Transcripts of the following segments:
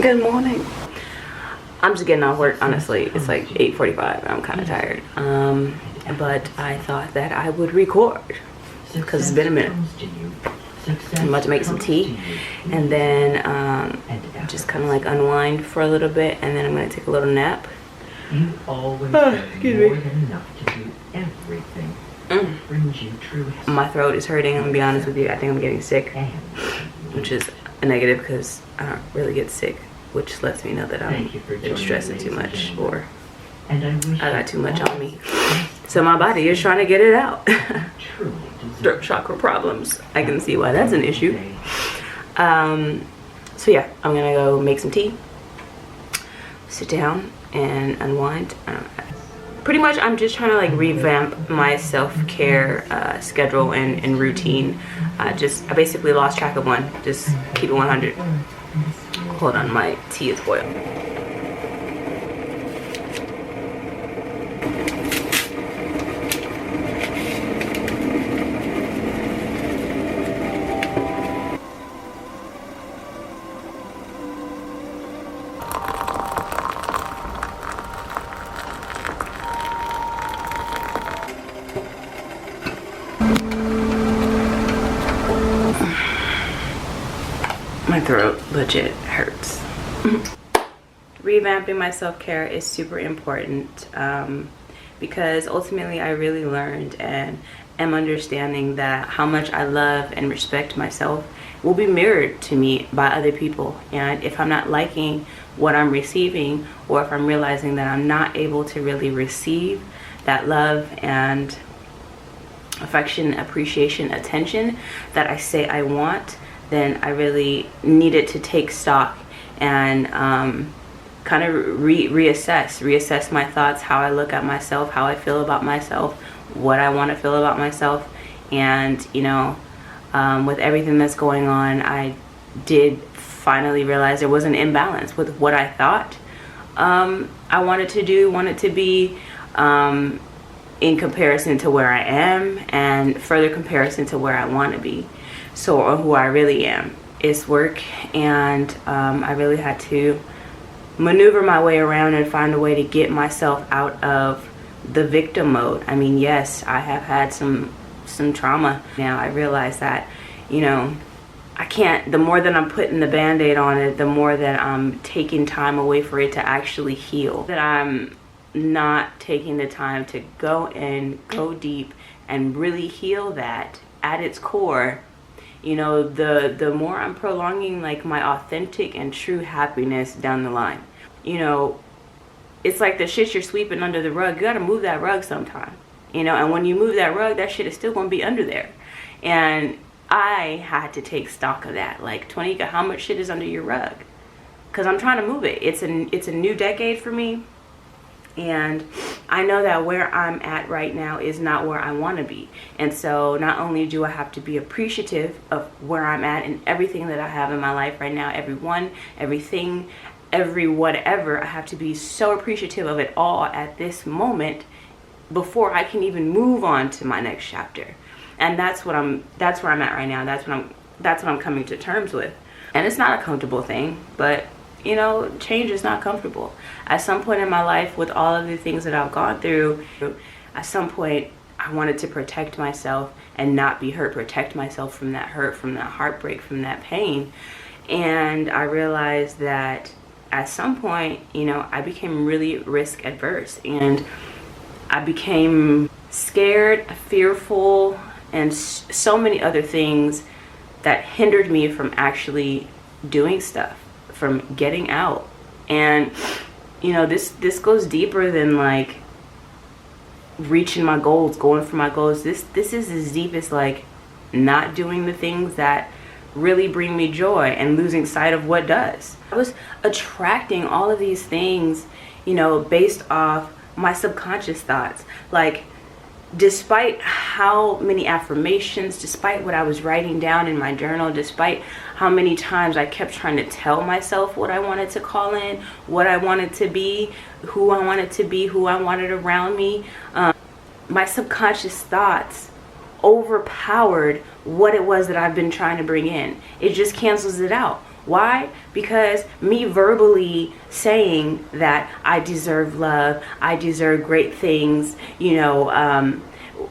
Good morning. I'm just getting off work, honestly. It's like 8:45. I'm kind of tired. But I thought that I would record because it's been a minute. I'm about to make some tea and then just kind of like unwind for a little bit, and then I'm going to take a little nap. You always excuse me. Enough to do everything. Brings you true. My throat is hurting. I'm gonna be honest with you. I think I'm getting sick, which is a negative because I don't really get sick, which lets me know that I'm stressing too much or I got too much on me. So my body is trying to get it out. Throat chakra problems. I can see why that's an issue. So yeah, I'm gonna go make some tea, sit down and unwind. Pretty much I'm just trying to like revamp my self-care schedule and routine. I basically lost track of one. Just keep it 100. Hold on, my tea is boiling. My throat legit hurts. Revamping my self-care is super important because ultimately I really learned and am understanding that how much I love and respect myself will be mirrored to me by other people. And if I'm not liking what I'm receiving, or if I'm realizing that I'm not able to really receive that love and affection, appreciation, attention that I say I want, then I really needed to take stock and kind of reassess my thoughts, how I look at myself, how I feel about myself, what I want to feel about myself. And you know, with everything that's going on, I did finally realize there was an imbalance with what I thought I wanted to be in comparison to where I am, and further comparison to where I want to be. So, or who I really am. It's work, and I really had to maneuver my way around and find a way to get myself out of the victim mode. I mean, yes, I have had some trauma. Now I realize that, you know, I can't, the more that I'm putting the band-aid on it, the more that I'm taking time away for it to actually heal. That I'm not taking the time to go in, go deep, and really heal that at its core. You know, the more I'm prolonging like my authentic and true happiness down the line. You know, it's like the shit you're sweeping under the rug. You gotta move that rug sometime. You know, and when you move that rug, that shit is still gonna be under there. And I had to take stock of that. Like, Twanika, how much shit is under your rug? Because I'm trying to move it. It's a new decade for me. And I know that where I'm at right now is not where I want to be. And so not only do I have to be appreciative of where I'm at and everything that I have in my life right now, everyone, everything, every whatever, I have to be so appreciative of it all at this moment before I can even move on to my next chapter. And that's where I'm at right now. That's what I'm coming to terms with. And it's not a comfortable thing, but you know, change is not comfortable. At some point in my life, with all of the things that I've gone through, at some point I wanted to protect myself and not be hurt, protect myself from that hurt, from that heartbreak, from that pain. And I realized that at some point, you know, I became really risk adverse, and I became scared, fearful, and so many other things that hindered me from actually doing stuff, from getting out. And you know, this goes deeper than like reaching my goals, going for my goals. This is as deep as like not doing the things that really bring me joy and losing sight of what does. I was attracting all of these things, you know, based off my subconscious thoughts. Like, despite how many affirmations, despite what I was writing down in my journal, despite how many times I kept trying to tell myself what I wanted to call in, what I wanted to be, who I wanted to be, who I wanted around me, my subconscious thoughts overpowered what it was that I've been trying to bring in. It just cancels it out. Why? Because me verbally saying that I deserve love, I deserve great things, you know,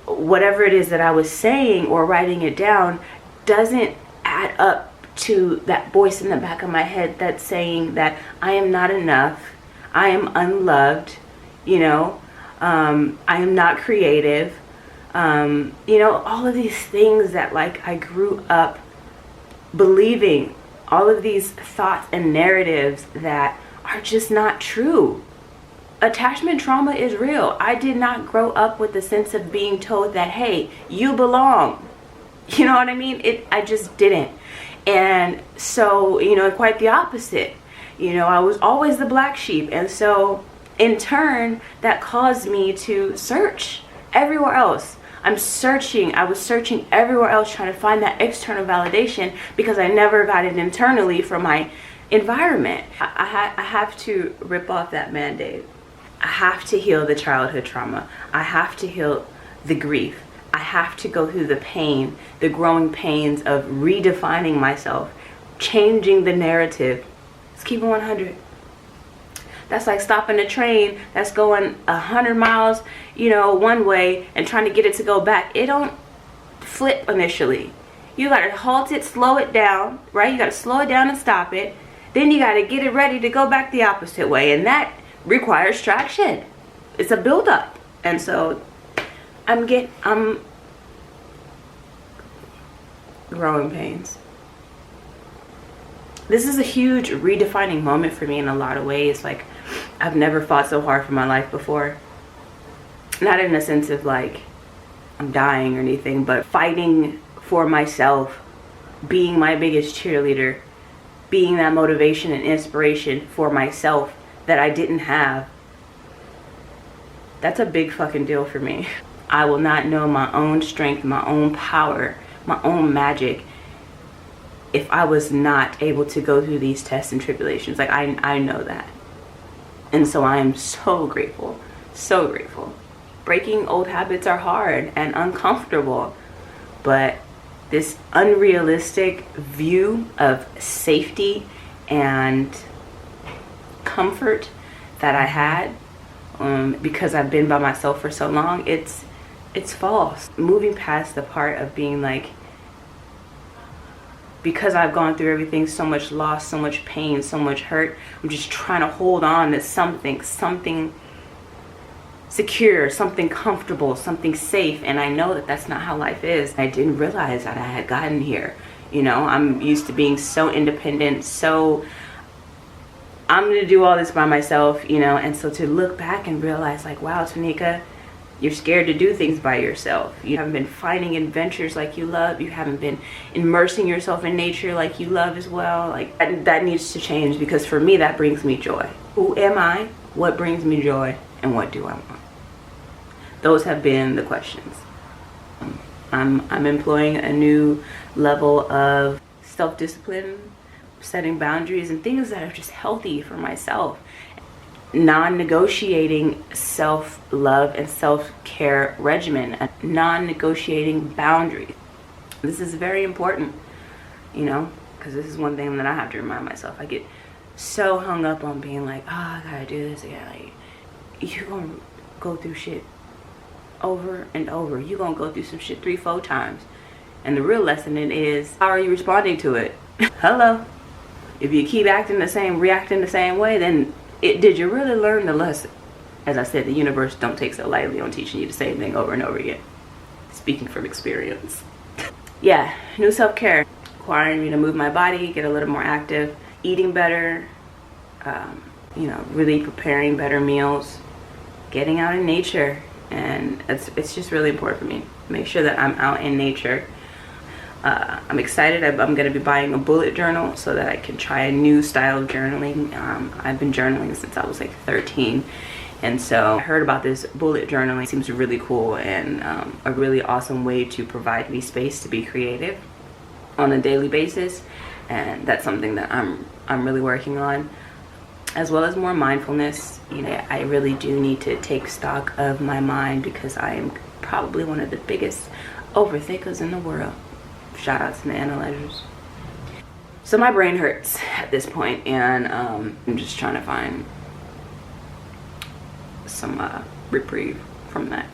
whatever it is that I was saying or writing it down doesn't add up to that voice in the back of my head that's saying that I am not enough, I am unloved, you know, I am not creative, you know, all of these things that like I grew up believing, all of these thoughts and narratives that are just not true. Attachment trauma is real. I did not grow up with the sense of being told that, hey, you belong. You know what I mean? I just didn't. And so, you know, quite the opposite. You know, I was always the black sheep. And so in turn, that caused me to search everywhere else. I was searching everywhere else, trying to find that external validation because I never got it internally from my environment. I have to rip off that Band-Aid. I have to heal the childhood trauma. I have to heal the grief. I have to go through the pain, the growing pains of redefining myself, changing the narrative. Let's keep it 100. That's like stopping a train that's going 100 miles, you know, one way and trying to get it to go back. It don't flip initially. You got to halt it, slow it down, right? You got to slow it down and stop it. Then you got to get it ready to go back the opposite way. And that requires traction. It's a buildup. And so I'm growing pains. This is a huge redefining moment for me in a lot of ways. Like, I've never fought so hard for my life before. Not in a sense of like I'm dying or anything, but fighting for myself, being my biggest cheerleader, being that motivation and inspiration for myself that I didn't have. That's a big fucking deal for me. I will not know my own strength, my own power, my own magic if I was not able to go through these tests and tribulations. Like, I know that. And so I am so grateful, so grateful. Breaking old habits are hard and uncomfortable, but this unrealistic view of safety and comfort that I had because I've been by myself for so long, it's false. Moving past the part of being like, because I've gone through everything, so much loss, so much pain, so much hurt, I'm just trying to hold on to something secure, something comfortable, something safe. And I know that that's not how life is. I didn't realize that I had gotten here. You know, I'm used to being so independent, so I'm gonna do all this by myself, you know. And so to look back and realize like, wow, Tanika, you're scared to do things by yourself. You haven't been finding adventures like you love. You haven't been immersing yourself in nature like you love as well. Like, that needs to change, because for me, that brings me joy. Who am I? What brings me joy? And what do I want? Those have been the questions. I'm employing a new level of self-discipline, setting boundaries, and things that are just healthy for myself. Non-negotiating self-love and self-care regimen, a non-negotiating boundaries. This is very important, you know, because this is one thing that I have to remind myself. I get so hung up on being like, oh, I gotta do this again. Like, you're gonna go through shit over and over. You're gonna go through some shit 3-4 times. And the real lesson is, how are you responding to it? Hello. If you keep acting the same, reacting the same way, then did you really learn the lesson? As I said, the universe don't take so lightly on teaching you the same thing over and over again. Speaking from experience. Yeah, new self-care. Requiring me to move my body, get a little more active, eating better, you know, really preparing better meals, getting out in nature. And it's just really important for me. Make sure that I'm out in nature. I'm excited. I'm going to be buying a bullet journal so that I can try a new style of journaling. I've been journaling since I was like 13. And so I heard about this bullet journaling. It seems really cool and a really awesome way to provide me space to be creative on a daily basis. And that's something that I'm really working on, as well as more mindfulness. You know, I really do need to take stock of my mind, because I am probably one of the biggest overthinkers in the world. Shout out to the analyzers. So my brain hurts at this point, and I'm just trying to find some reprieve from that.